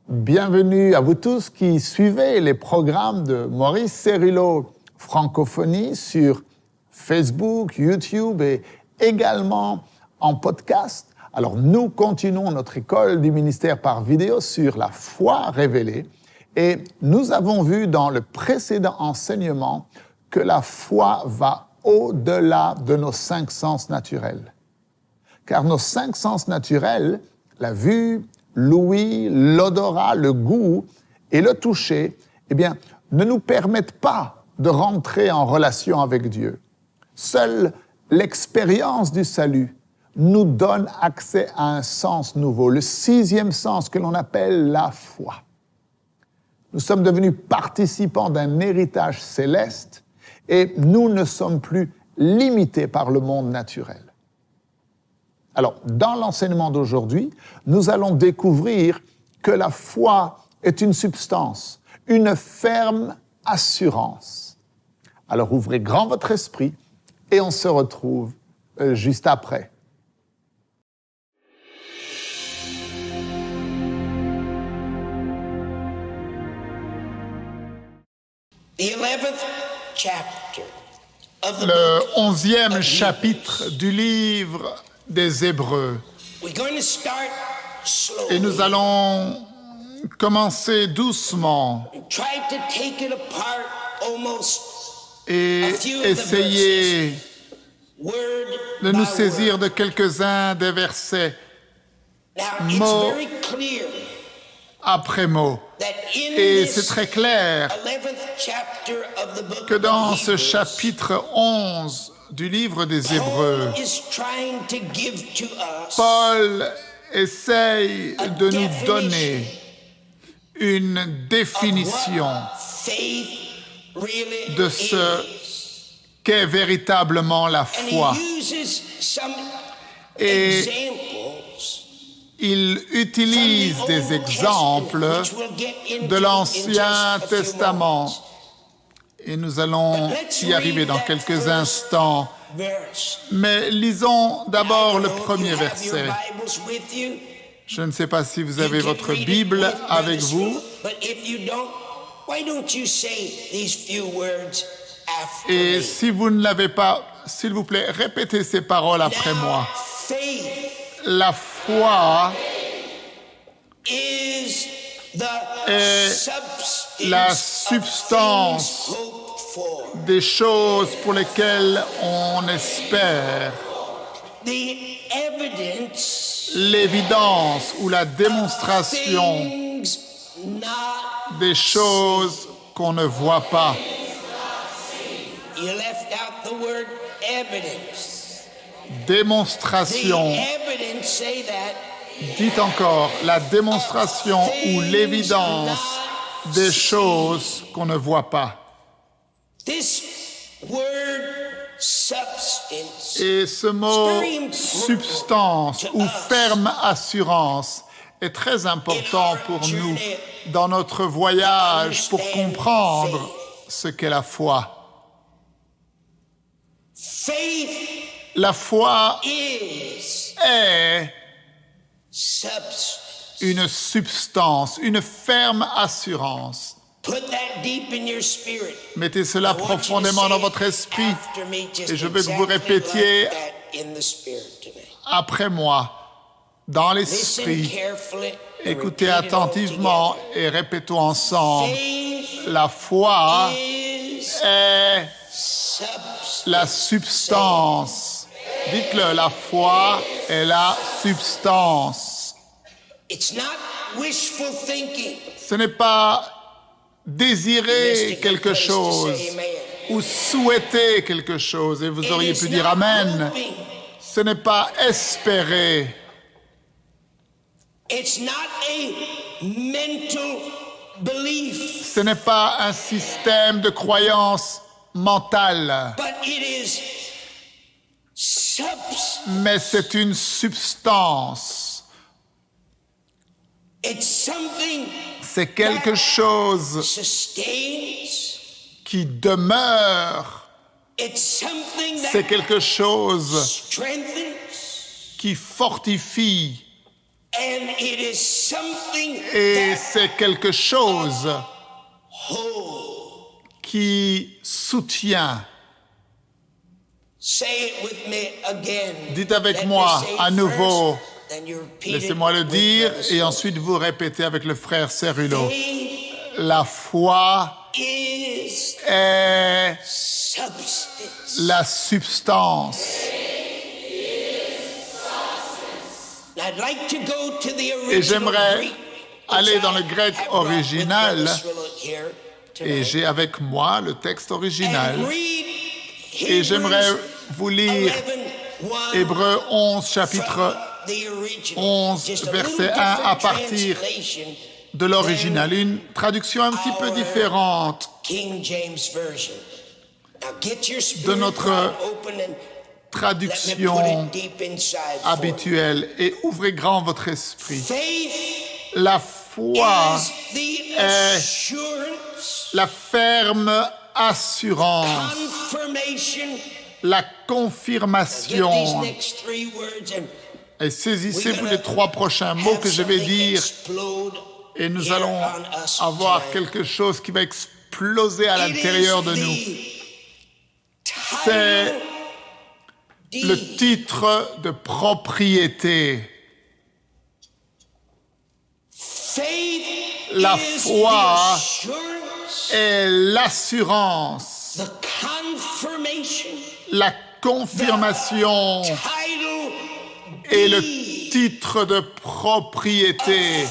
Bienvenue à vous tous qui suivez les programmes de Maurice Cérillo Francophonie sur Facebook, YouTube et également en podcast. Alors nous continuons notre école du ministère par vidéo sur la foi révélée et nous avons vu dans le précédent enseignement que la foi va au-delà de nos 5 sens naturels. Car nos 5 sens naturels, la vue, l'ouïe, l'odorat, le goût et le toucher, ne nous permettent pas de rentrer en relation avec Dieu. Seule l'expérience du salut nous donne accès à un sens nouveau, le 6e sens que l'on appelle la foi. Nous sommes devenus participants d'un héritage céleste et nous ne sommes plus limités par le monde naturel. Alors, dans l'enseignement d'aujourd'hui, nous allons découvrir que la foi est une substance, une ferme assurance. Alors, ouvrez grand votre esprit et on se retrouve juste après. Le 11e chapitre du livre des Hébreux. Et nous allons commencer doucement et essayer de nous saisir de quelques-uns des versets, mot après mot. Et c'est très clair que dans ce chapitre 11 du livre des Hébreux, Paul essaye de nous donner une définition de ce qu'est véritablement la foi. Et il utilise des exemples de l'Ancien Testament. Et nous allons y arriver dans quelques instants. Mais lisons d'abord le premier verset. Je ne sais pas si vous avez votre Bible avec vous. Et si vous ne l'avez pas, s'il vous plaît, répétez ces paroles après moi. La foi est la substance des choses pour lesquelles on espère. L'évidence ou la démonstration des choses qu'on ne voit pas. Démonstration. Dites encore, la démonstration ou l'évidence des choses qu'on ne voit pas. Et ce mot substance ou ferme assurance est très important pour nous dans notre voyage pour comprendre ce qu'est la foi. La foi est une substance, une ferme assurance. Mettez cela profondément dans votre esprit et je veux que vous répétiez après moi, dans l'esprit. Écoutez attentivement et répétons ensemble. La foi est la substance. Dites-le, la foi est la substance. Ce n'est pas désirer quelque chose ou souhaiter quelque chose, et vous auriez pu dire Amen. Ce n'est pas espérer. Ce n'est pas un système de croyance mentale, mais c'est une substance. C'est quelque chose qui demeure. C'est quelque chose qui fortifie And it is something Et that c'est quelque chose holds. qui soutient. Say it with me again. Dites avec Let me moi say à it nouveau. first, then you repeat it Laissez-moi le with dire Brother et Sloan. ensuite vous répétez avec le frère Cerullo. Faith La foi is est substance. la substance. I'd like to go to the Et original j'aimerais Greek, aller which dans le grec I brought with original. Brother Sloan here Et tonight, j'ai avec moi le texte original. and read Et j'aimerais Hebrews vous lire 11:1 Hébreux 11, chapitre from the original. 11, Just a verset little 1 à different partir translation de l'original. Une traduction un petit peu différente King James Version. Now get your de spirit notre God open and let me put traduction it deep inside for you. habituelle. Et ouvrez grand votre esprit. Faith La foi is the est assurance, la ferme assurance, confirmation. la Get these confirmation. next three words and Et saisissez-vous les trois prochains mots que je vais dire et nous allons avoir quelque chose qui va exploser à l'intérieur de nous. C'est le titre de propriété. La foi est l'assurance, la confirmation et le titre de propriété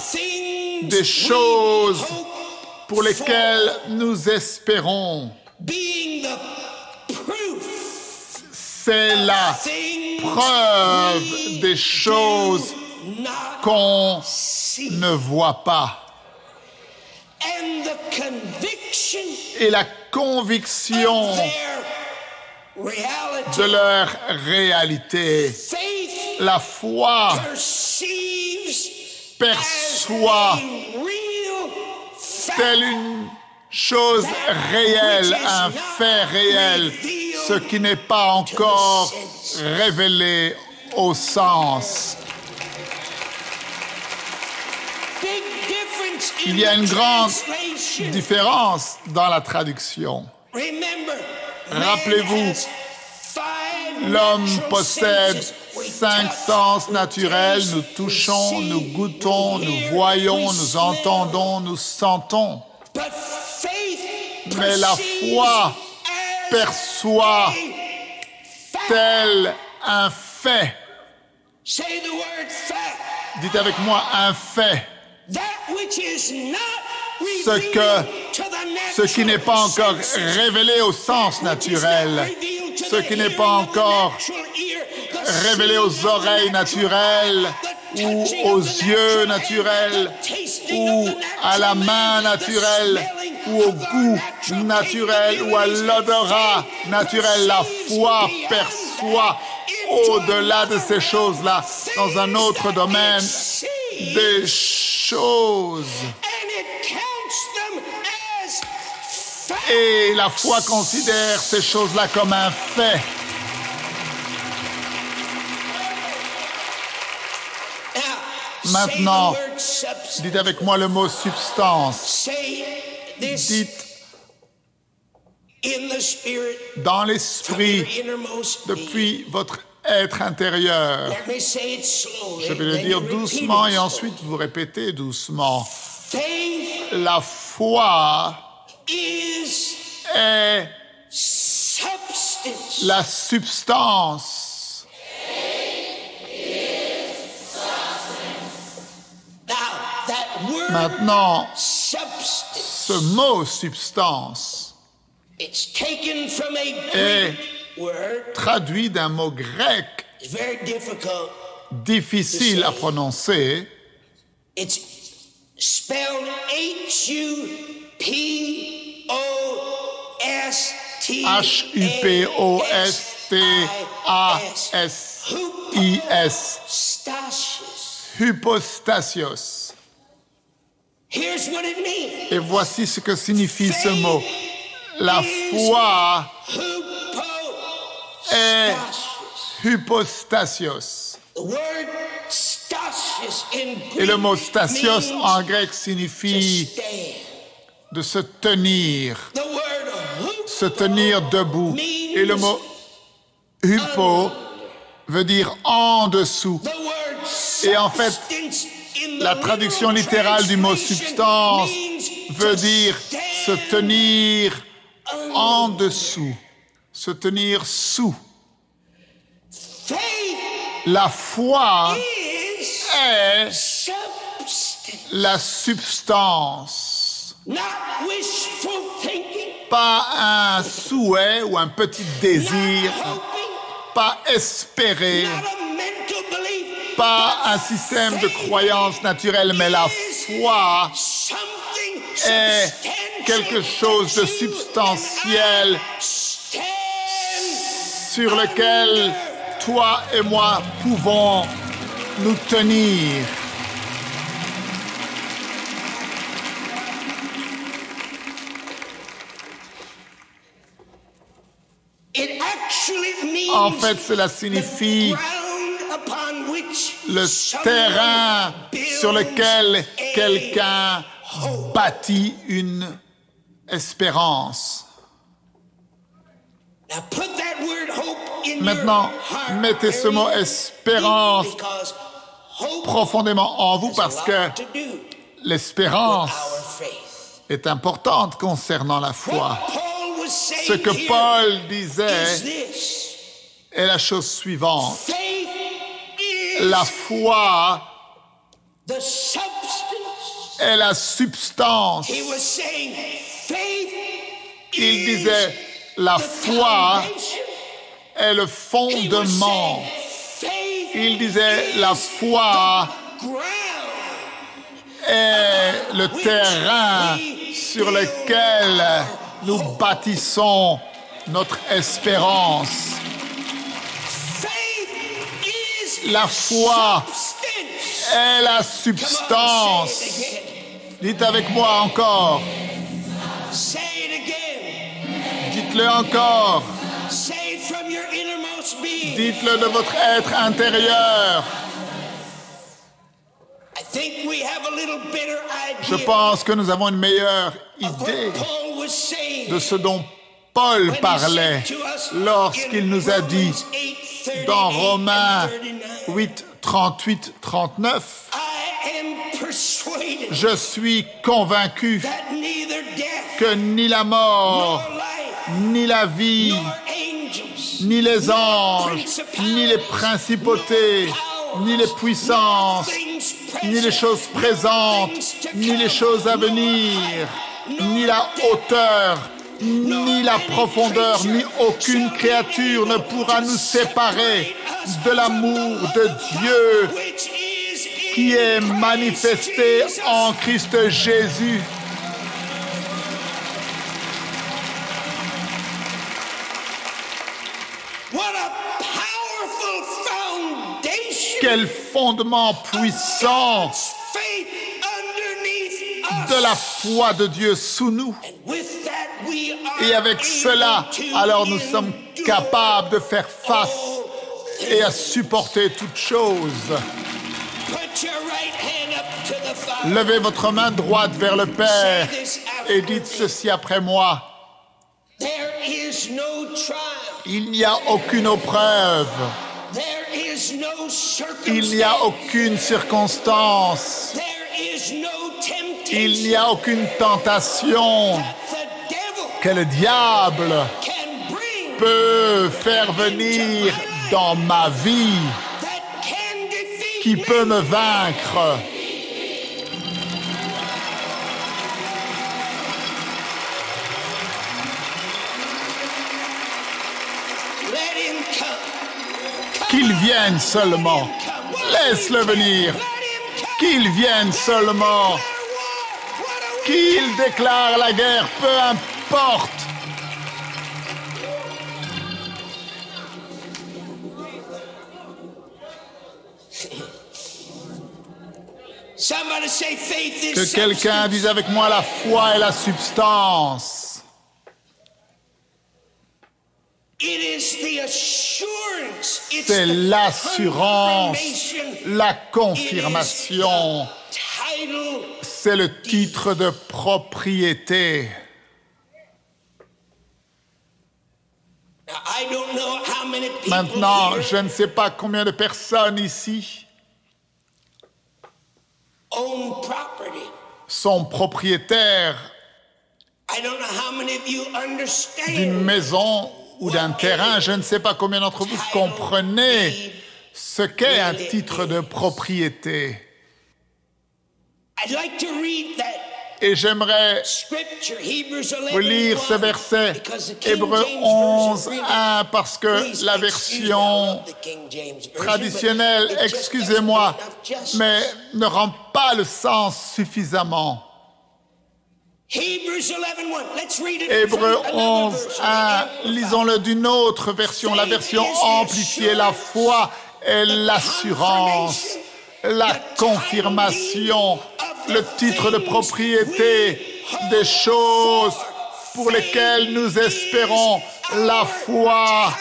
des choses pour lesquelles nous espérons. C'est la preuve des choses qu'on ne voit pas. Et la conviction de leur réalité. La foi perçoit telle une chose réelle, un fait réel, ce qui n'est pas encore révélé au sens. Il y a une grande différence dans la traduction. Rappelez-vous, l'homme possède 5 sens naturels. Nous touchons, nous goûtons, nous voyons, nous entendons, nous sentons. Mais la foi perçoit tel un fait. Dites avec moi un fait. Ce qui n'est pas encore révélé au sens naturel, ce qui n'est pas encore révélé aux oreilles naturelles, ou aux yeux naturels, ou à la main naturelle, ou au goût naturel, ou à l'odorat naturel. La foi perçoit au-delà de ces choses-là, dans un autre domaine, des choses. Et la foi considère ces choses-là comme un fait. Maintenant, dites avec moi le mot substance. Dites dans l'esprit, depuis votre être intérieur. Je vais le dire doucement et ensuite vous répétez doucement. La foi est la substance. Maintenant, ce mot substance est traduit d'un mot grec difficile à prononcer. H-U-P-O-S-T-A-S-I-S. Hypostasios. Et voici ce que signifie ce mot. La foi est hypostasios. Et le mot stasios en grec signifie de se tenir debout. Et le mot hypo veut dire en dessous. Et en fait, la traduction littérale du mot substance veut dire se tenir en dessous, se tenir sous. La foi est la substance, pas un souhait ou un petit désir, pas espérer, pas un système de croyance naturelle, mais la foi est quelque chose de substantiel sur lequel toi et moi pouvons nous tenir. En fait, cela signifie le terrain sur lequel quelqu'un bâtit une espérance. Maintenant, mettez ce mot espérance profondément en vous parce que l'espérance est importante concernant la foi. Ce que Paul disait est la chose suivante. La foi est la substance. Il disait, la foi est le fondement. Il disait, la foi est le terrain sur lequel nous bâtissons notre espérance. La foi est la substance. Dites avec moi encore. Dites-le encore. Dites-le de votre être intérieur. Je pense que nous avons une meilleure idée de ce dont Paul parlait lorsqu'il nous a dit dans Romains 8, 38, 39, « Je suis convaincu que ni la mort, ni la vie, ni les anges, ni les principautés, ni les puissances, ni les choses présentes, ni les choses à venir, ni la hauteur, ni la profondeur, ni aucune créature ne pourra nous séparer de l'amour de Dieu qui est manifesté en Christ Jésus. » Quel fondement puissant de la foi de Dieu sous nous. Et avec cela, alors nous sommes capables de faire face et à supporter toutes choses. Levez votre main droite vers le Père et dites ceci après moi. Il n'y a aucune épreuve. Il n'y a aucune circonstance. Il n'y a aucune tentation que le diable peut faire venir dans ma vie, qui peut me vaincre. Qu'il vienne seulement. Laisse-le venir. Qu'il vienne seulement. Qu'il déclare la guerre, peu importe. Que quelqu'un dise avec moi, la foi est la substance. It is the assurance. It's C'est the l'assurance, confirmation. la It is confirmation. the title. C'est le titre de propriété. Now, I don't know how many people Maintenant, here je ne sais pas combien de personnes ici own property. sont propriétaires I don't know how many of you d'une understand maison ou d'un terrain. Je ne sais pas combien d'entre vous comprenez ce qu'est un titre de propriété. I'd like to read that Et j'aimerais scripture, Hebrews 11, vous lire ce verset, because the King Hébreux James 11, version really- 1, parce que Please la excuse me, I version love the King James version, traditionnelle, but it just excusez-moi, doesn't enough justice. mais ne rend pas le sens suffisamment. Hebrews 11:1. Let's read it Hébreux from another 11, version, 1, Amplified. lisons-le d'une autre version, la version amplifiée. La foi est l'assurance, la confirmation, le titre de propriété des choses pour lesquelles nous espérons. La foi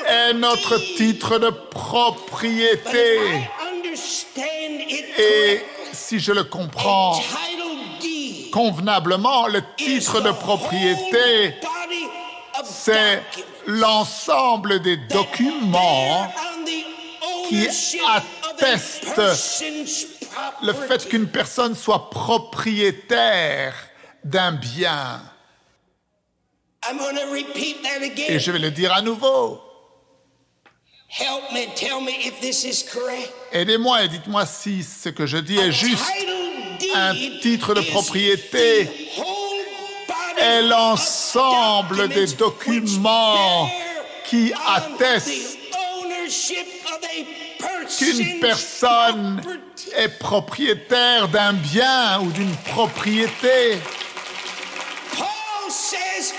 est notre titre de propriété. I understand it Et correctly. si je le comprends Title deed convenablement, le is titre the de whole propriété, body of c'est documents l'ensemble des documents bear on the qui ownership of a attestent person's le fait property. qu'une personne soit propriétaire d'un bien. I'm going to repeat that again. Et je vais le dire à nouveau. Help me, tell me if this is correct. Aidez-moi et dites-moi si ce que je dis est juste. Title deed Un titre de is propriété the whole body est of l'ensemble des documents which bear qui on attestent the ownership of a qu'une person's personne property. est propriétaire d'un bien ou d'une propriété. Paul says,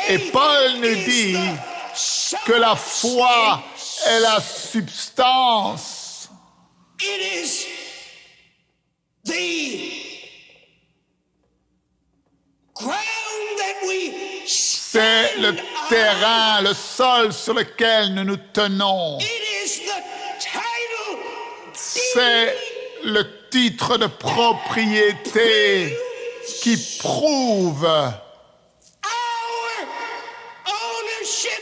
Et faith Paul nous is dit the que la foi est la substance. It is the ground that we C'est le stand on. terrain, le sol sur lequel nous nous tenons. It is the title C'est le titre de propriété qui prouve our ownership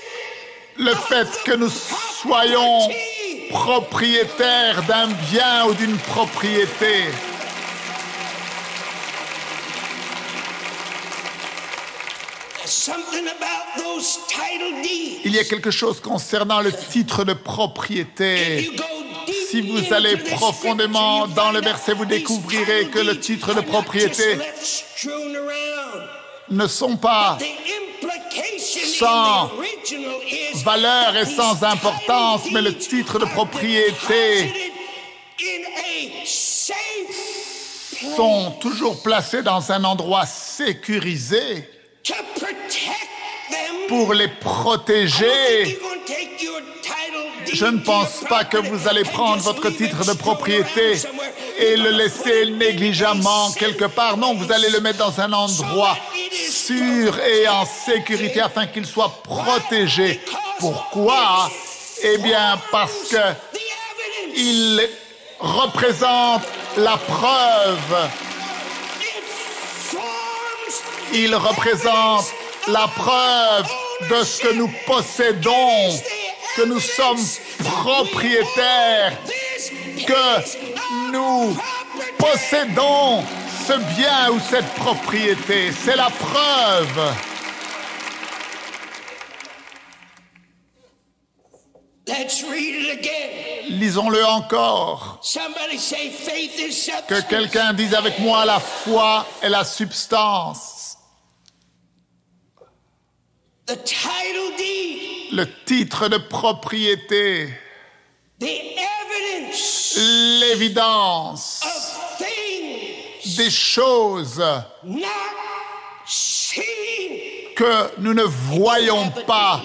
le fait que nous soyons property. propriétaires d'un bien ou d'une propriété. There's something about those title deeds. Il y a quelque chose concernant le titre de If propriété. you go deep Si vous into allez the profondément scripture, you dans le find out verset, vous these découvrirez title que le deeds titre de are not propriété just left strewn around. ne sont pas The implication sans in the original is valeur et that sans these importance, title mais le deeds titre de are propriété deposited in a safe place sont toujours placés dans un endroit sécurisé to protect them. pour les I don't think protéger. you're gonna take your title deed Je ne to pense your pas que property vous allez and prendre just votre leave titre it de strewn propriété around somewhere. et You're le gonna laisser put it in a négligemment safe quelque part. Non, vous allez le mettre dans un endroit sûr et en sécurité afin qu'il soit protégé. Pourquoi? Eh bien, parce que the evidence. il représente la preuve. It forms Il représente la preuve de ce que nous possédons, que nous sommes propriétaires, que nous possédons ce bien ou cette propriété. C'est la preuve. Let's read it again. Lisons-le encore. Somebody say faith is Que substance. quelqu'un dise avec moi, la foi est la substance. The title deed, Le titre de propriété, the evidence l'évidence of things des choses not seen. que nous ne voyons pas.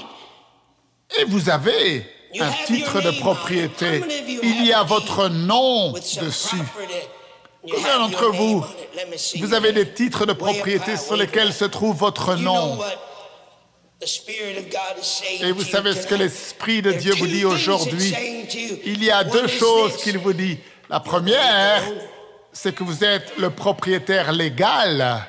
Et vous avez un titre de propriété. Il y a votre nom With some dessus. property. You Combien have d'entre your name vous, on it. Let me see vous your avez name. des titres de Way up propriété high, sur way lesquels back. se trouve votre You know nom? what? The Spirit of God is saying Et vous to savez you ce que tonight. l'Esprit de There are Dieu two vous dit things aujourd'hui? it's saying to you. Il y a One deux is choses this. qu'il vous dit. La première, c'est que vous êtes le propriétaire légal.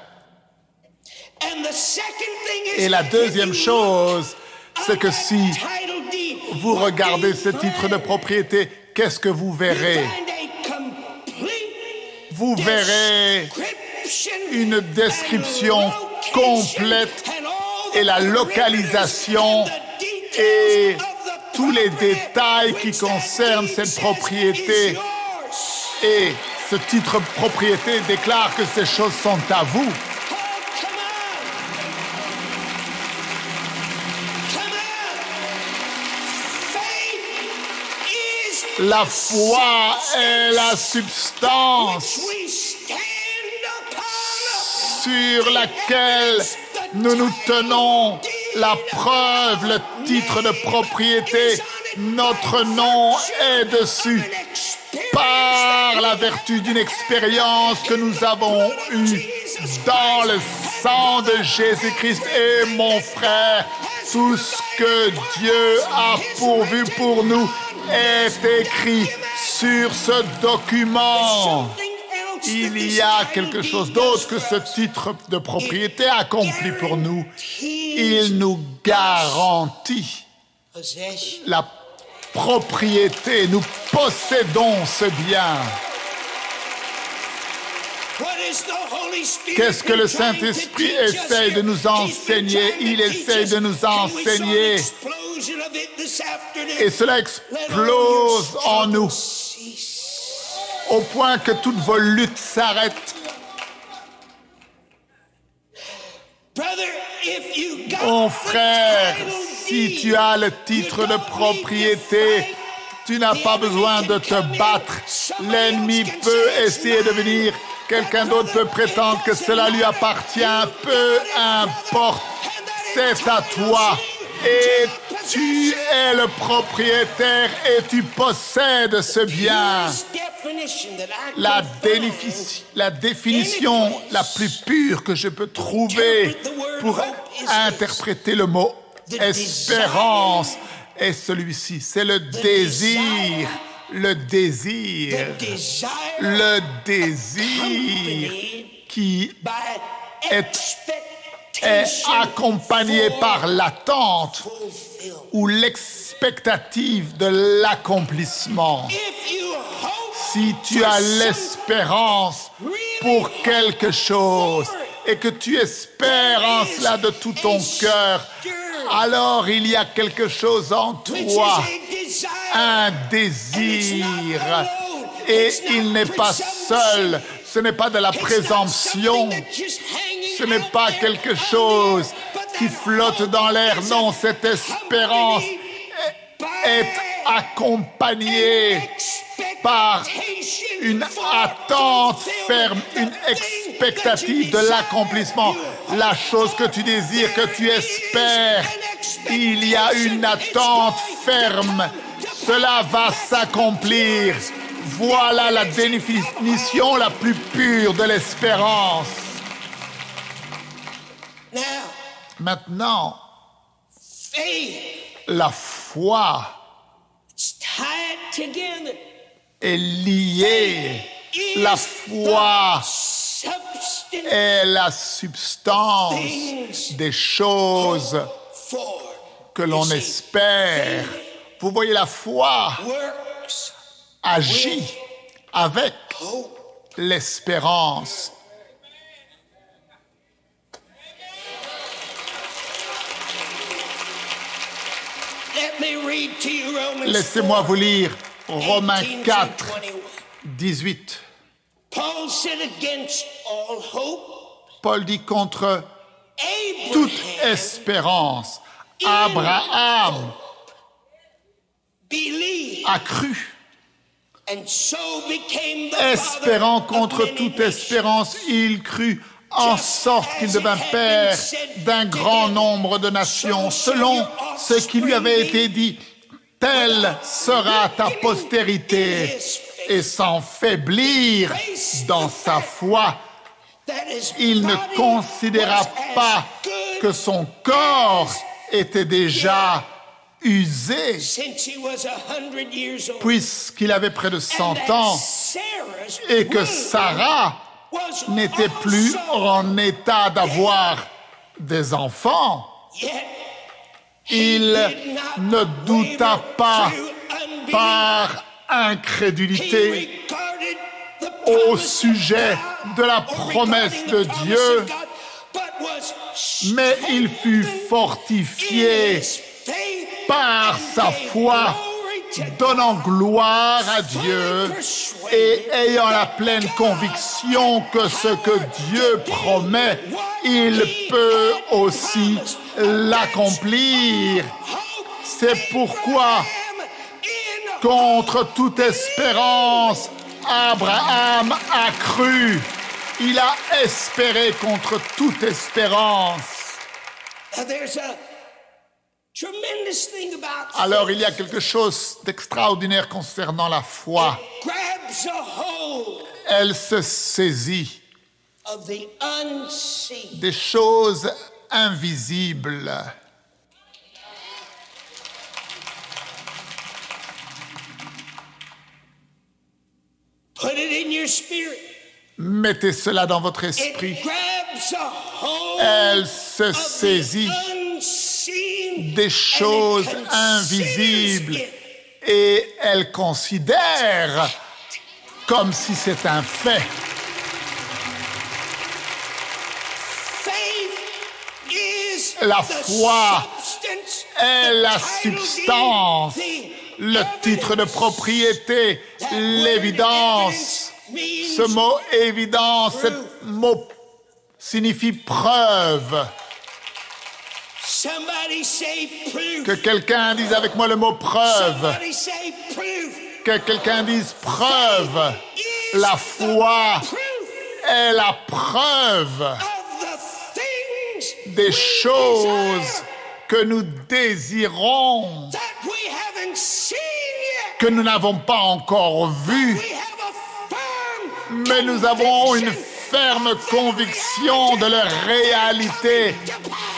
And the second thing is Et la that deuxième if you chose, look c'est que on si that title deed, vous what regardez do ce you titre de find? propriété, qu'est-ce que vous You verrez? find a complete Vous verrez description une description and location complète and all et la the localisation parameters and the details et of the tous les property détails qui which that concernent deed cette says propriété. is yours. Et ce titre propriété déclare que ces choses sont à vous. Oh, come on. Come on. Faith is La foi est la substance which we stand upon. sur laquelle nous nous tenons, la preuve, le titre de propriété. Notre nom est dessus par la vertu d'une expérience que nous avons eue dans le sang de Jésus-Christ. Et mon frère, tout ce que Dieu a pourvu pour nous est écrit sur ce document. Il y a quelque chose d'autre que ce titre de propriété accompli pour nous. Il nous garantit la propriété. Nous possédons ce bien. Qu'est-ce que le Saint-Esprit essaye de nous enseigner? Il essaye de nous enseigner. Et cela explose en nous, au point que toutes vos luttes s'arrêtent. Mon frère, si tu as le titre de propriété, tu n'as pas besoin de te battre. L'ennemi peut essayer de venir. Quelqu'un d'autre peut prétendre que cela lui appartient. Peu importe, c'est à toi. Et tu es le propriétaire et tu possèdes ce bien. La définition la plus pure que je peux trouver pour interpréter le mot espérance est celui-ci. C'est le désir. Le désir. Le désir qui est accompagné par l'attente ou l'expectative de l'accomplissement. Si tu as l'espérance pour quelque chose et que tu espères en cela de tout ton cœur, alors il y a quelque chose en toi, un désir, et il n'est pas seul. Ce n'est pas de la présomption, ce n'est pas quelque chose qui flotte dans l'air. Non, cette espérance est accompagnée par une attente ferme, une expectative de l'accomplissement. La chose que tu désires, que tu espères, il y a une attente ferme. Cela va s'accomplir. Voilà la définition la plus pure de l'espérance. Maintenant, la foi est liée. La foi est la substance des choses que l'on espère. Vous voyez, la foi agit avec l'espérance. Laissez-moi vous lire Romains 4, 18. Paul dit contre toute espérance, Abraham a cru. Espérant contre toute espérance, il crut, en sorte qu'il devint père d'un grand nombre de nations, selon ce qui lui avait été dit. Telle sera ta postérité. Et sans faiblir dans sa foi, il ne considéra pas que son corps était déjà usé, since he was 100 years old. puisqu'il avait près de And 100 that ans, Sarah's et que womb Sarah was n'était plus also en état d'avoir des enfants. yet Il did not ne douta waver pas through unbelief. par He incrédulité regarded the au promise of sujet God, de la or promesse regarding de the promise Dieu, of God, but was mais il fut strengthened fortifié in his faith par and sa gave foi, glory to donnant God, gloire à Dieu fully persuaded et ayant la that pleine God conviction que ce que Dieu promet, il peut aussi l'accomplir. C'est pourquoi, contre toute espérance, Abraham a cru. Il a espéré contre toute espérance. Alors il y a quelque chose d'extraordinaire concernant la foi. Elle se saisit des choses invisibles. Put it in your spirit. Mettez cela dans votre esprit. It grabs a hold Elle se of the saisit unseen des choses and it invisibles considers it et elle considère comme si c'est un fait. faith is La the foi substance, est the la title substance, deed, the le titre de evidence. propriété, That word l'évidence. evidence means Ce mot évidence, ce proof. mot signifie preuve. Somebody say proof. Que quelqu'un dise avec moi le mot preuve. Somebody say proof. Que quelqu'un dise preuve. Is La the foi proof est la preuve of the things des we choses desire que nous désirons, that we haven't seen yet. que nous n'avons pas encore vues, We have a firm mais nous avons une conviction ferme conviction de leur réalité,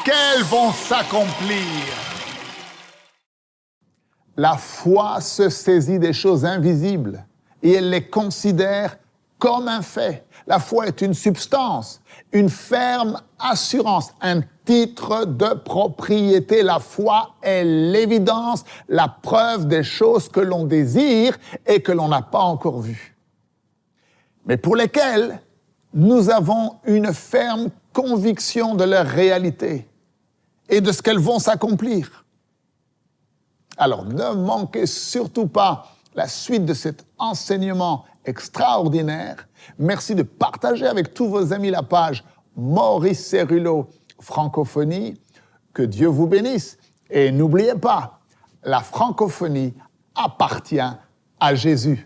qu'elles vont s'accomplir. La foi se saisit des choses invisibles et elle les considère comme un fait. La foi est une substance, une ferme assurance, un titre de propriété. La foi est l'évidence, la preuve des choses que l'on désire et que l'on n'a pas encore vues, mais pour lesquelles nous avons une ferme conviction de leur réalité et de ce qu'elles vont s'accomplir. Alors, ne manquez surtout pas la suite de cet enseignement extraordinaire. Merci de partager avec tous vos amis la page Maurice Cérulo Francophonie. Que Dieu vous bénisse. Et n'oubliez pas, la francophonie appartient à Jésus.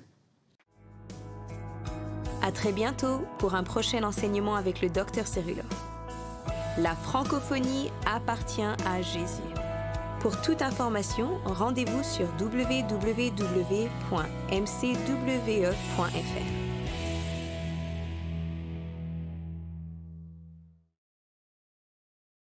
À très bientôt pour un prochain enseignement avec le Dr Cérulo. La francophonie appartient à Jésus. Pour toute information, rendez-vous sur www.mcwe.fr.